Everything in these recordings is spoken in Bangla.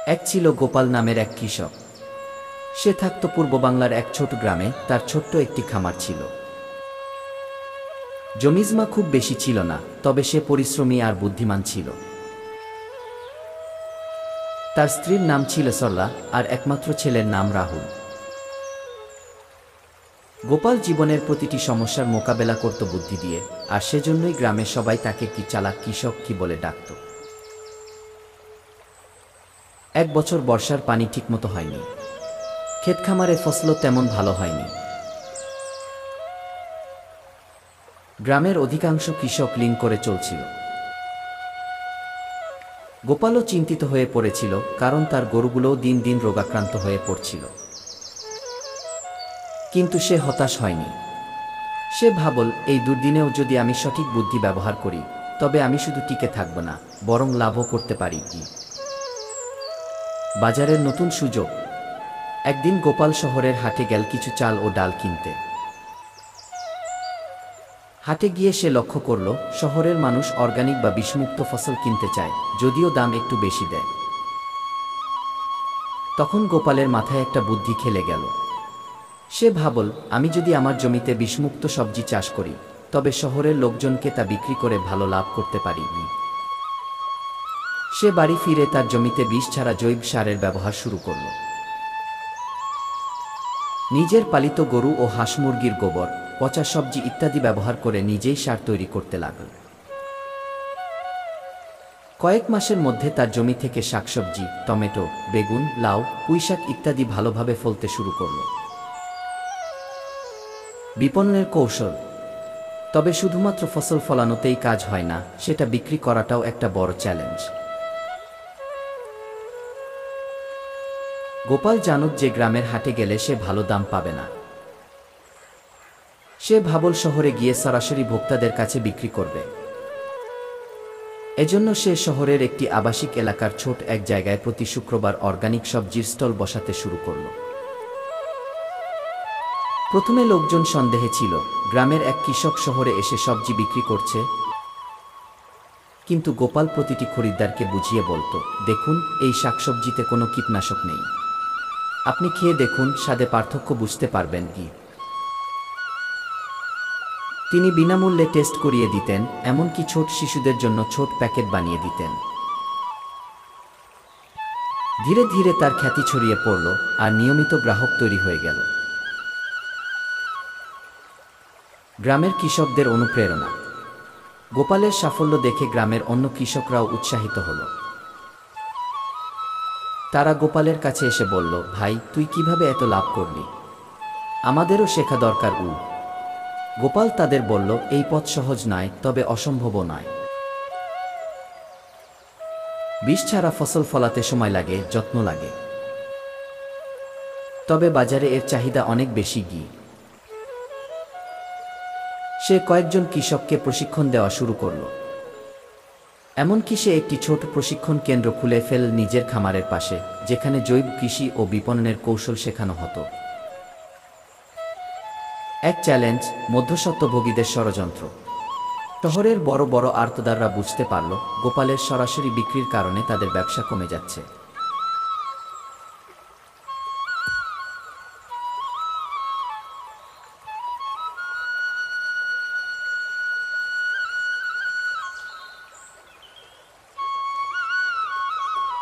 এক ছিল গোপাল নামের এক কৃষক। সে থাকত পূর্ব বাংলার এক ছোট গ্রামে। তার ছোট্ট একটি খামার ছিল। জমিজমা খুব বেশি ছিল না, তবে সে পরিশ্রমী আর বুদ্ধিমান ছিল। তার স্ত্রীর নাম ছিল সরলা, আর একমাত্র ছেলের নাম রাহুল। গোপাল জীবনের প্রতিটি সমস্যার মোকাবেলা করত বুদ্ধি দিয়ে, আর সেজন্যই গ্রামে সবাই তাকে কি চালাক কৃষক কি বলে ডাকত। এক বছর বর্ষার পানি ঠিকমতো হয়নি। ক্ষেতখামারে ফসলও তেমন ভালো হয়নি। গ্রামের অধিকাংশ কৃষক ঋণ করে চলছিল। গোপালও চিন্তিত হয়ে পড়েছিল, কারণ তার গরুগুলোও দিন দিন রোগাক্রান্ত হয়ে পড়ছিল। কিন্তু সে হতাশ হয়নি। সে ভাবল, এই দুর্দিনেও যদি আমি সঠিক বুদ্ধি ব্যবহার করি, তবে আমি শুধু টিকে থাকব না, বরং লাভও করতে পারি। বাজারের নতুন সুযোগ। একদিন গোপাল শহরের হাটে গেল কিছু চাল ও ডাল কিনতে। হাটে গিয়ে সে লক্ষ্য করল, শহরের মানুষ অর্গানিক বা বিষমুক্ত ফসল কিনতে চায়, যদিও দাম একটু বেশি দেয়। তখন গোপালের মাথায় একটা বুদ্ধি খেলে গেল। সে ভাবল, আমি যদি আমার জমিতে বিষমুক্ত সবজি চাষ করি, তবে শহরের লোকজনকে তা বিক্রি করে ভালো লাভ করতে পারি। সে বাড়ি ফিরে তার জমিতে বিষ ছাড়া জৈব সারের ব্যবহার শুরু করল। নিজের পালিত গরু ও হাঁস মুরগির গোবর, পচা সবজি ইত্যাদি ব্যবহার করে নিজেই সার তৈরি করতে লাগল। কয়েক মাসের মধ্যে তার জমি থেকে শাকসবজি, টমেটো, বেগুন, লাউ, পুঁইশাক ইত্যাদি ভালোভাবে ফলতে শুরু করল। বিপণনের কৌশল। তবে শুধুমাত্র ফসল ফলানোতেই কাজ হয় না, সেটা বিক্রি করাটাও একটা বড় চ্যালেঞ্জ। গোপাল জানত যে গ্রামের হাটে গেলে সে ভালো দাম পাবে না। সে ভাবল শহরে গিয়ে সরাসরি ভোক্তাদের কাছে বিক্রি করবে। এজন্য সে শহরের একটি আবাসিক এলাকার ছোট এক জায়গায় প্রতি শুক্রবার অর্গানিক সবজির স্টল বসাতে শুরু করল। প্রথমে লোকজন সন্দেহে ছিল, গ্রামের এক কৃষক শহরে এসে সবজি বিক্রি করছে। কিন্তু গোপাল প্রতিটি খরিদ্দারকে বুঝিয়ে বলত, দেখুন, এই শাকসবজিতে কোনো কীটনাশক নেই। আপনি খেয়ে দেখুন, স্বাদে পার্থক্য বুঝতে পারবেন। তিনি বিনামূল্যে টেস্ট করিয়ে দিতেন, এমনকি ছোট শিশুদের জন্য ছোট প্যাকেট বানিয়ে দিতেন। ধীরে ধীরে তার খ্যাতি ছড়িয়ে পড়ল, আর নিয়মিত গ্রাহক তৈরি হয়ে গেল। গ্রামের কৃষকদের অনুপ্রেরণা। গোপালের সাফল্য দেখে গ্রামের অন্য কৃষকরাও উৎসাহিত হল। তারা গোপালের কাছে এসে বলল, ভাই, তুই কিভাবে এত লাভ করলি? আমাদেরও শেখা দরকার। গোপাল তাদের বলল, এই পথ সহজ নয়, তবে অসম্ভবও নয়। বিষ ছাড়া ফসল ফলাতে সময় লাগে, যত্ন লাগে। তবে বাজারে এর চাহিদা অনেক বেশি। সে কয়েকজন কৃষককে প্রশিক্ষণ দেওয়া শুরু করল। এমনকি সে একটি ছোট প্রশিক্ষণ কেন্দ্র খুলে ফেল নিজের খামারের পাশে, যেখানে জৈব কৃষি ও বিপণনের কৌশল শেখানো হতো। এক চ্যালেঞ্জ, মধ্যস্বত্বভোগীদের ষড়যন্ত্র। শহরের বড় বড় আড়তদাররা বুঝতে পারল, গোপালের সরাসরি বিক্রির কারণে তাদের ব্যবসা কমে যাচ্ছে।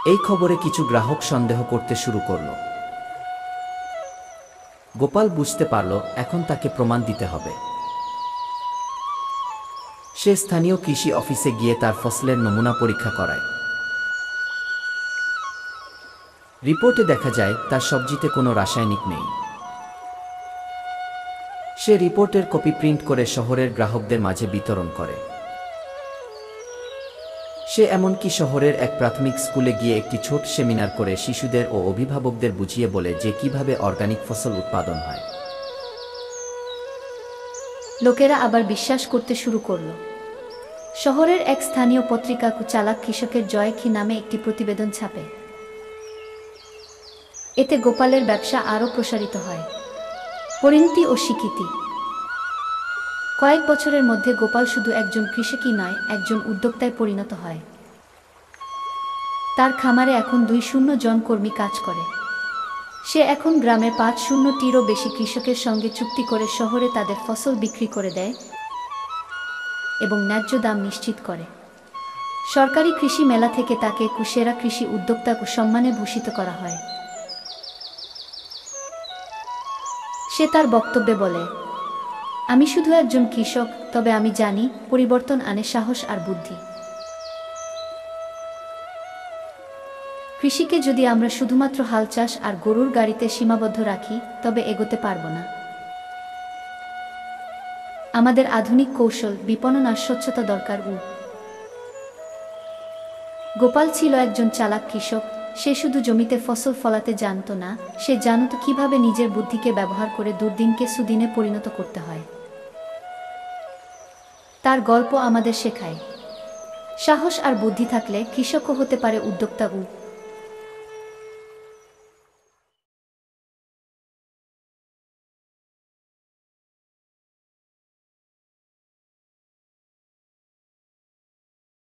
এই খবরে কিছু গ্রাহক সন্দেহ করতে শুরু করল। গোপাল বুঝতে পারল, এখন তাকে প্রমাণ দিতে হবে। সে স্থানীয় কৃষি অফিসে গিয়ে তার ফসলের নমুনা পরীক্ষা করায়। রিপোর্টে দেখা যায়, তার সবজিতে কোনো রাসায়নিক নেই। সে রিপোর্টের কপি প্রিন্ট করে শহরের গ্রাহকদের মাঝে বিতরণ করে। সে এমনকি শহরের এক প্রাথমিক স্কুলে গিয়ে একটি ছোট সেমিনার করে শিশুদের ও অভিভাবকদের বুঝিয়ে বলে যে কিভাবে অর্গানিক ফসল উৎপাদন হয়। লোকেরা আবার বিশ্বাস করতে শুরু করল। শহরের এক স্থানীয় পত্রিকা চালাক কৃষকের জয় কি নামে একটি প্রতিবেদন ছাপে। এতে গোপালের ব্যবসা আরও প্রসারিত হয়। পরিণতি ও স্বীকৃতি। কয়েক বছরের মধ্যে গোপাল শুধু একজন কৃষকই নয়, একজন উদ্যোক্তায় পরিণত হয়। তার খামারে এখন 200 জন কর্মী কাজ করে। সে এখন গ্রামের 500টিরও বেশি কৃষকের সঙ্গে চুক্তি করে শহরে তাদের ফসল বিক্রি করে দেয় এবং ন্যায্য দাম নিশ্চিত করে। সরকারি কৃষি মেলা থেকে তাকে সেরা কৃষি উদ্যোক্তা সম্মানে ভূষিত করা হয়। সে তার বক্তব্যে বলে, আমি শুধু একজন কৃষক, তবে আমি জানি পরিবর্তন আনে সাহস আর বুদ্ধি। কৃষিকে যদি আমরা শুধুমাত্র হাল চাষ আর গরুর গাড়িতে সীমাবদ্ধ রাখি, তবে এগোতে পারব না। আমাদের আধুনিক কৌশল, বিপণন আর স্বচ্ছতা দরকার। গোপাল ছিল একজন চালাক কৃষক। সে শুধু জমিতে ফসল ফলাতে জানত না, সে জানত কিভাবে নিজের বুদ্ধিকে ব্যবহার করে দুর্দিনকে সুদিনে পরিণত করতে হয়। তার গল্প আমাদের শেখায়, সাহস আর বুদ্ধি থাকলে কৃষকও হতে পারে উদ্যোক্তা।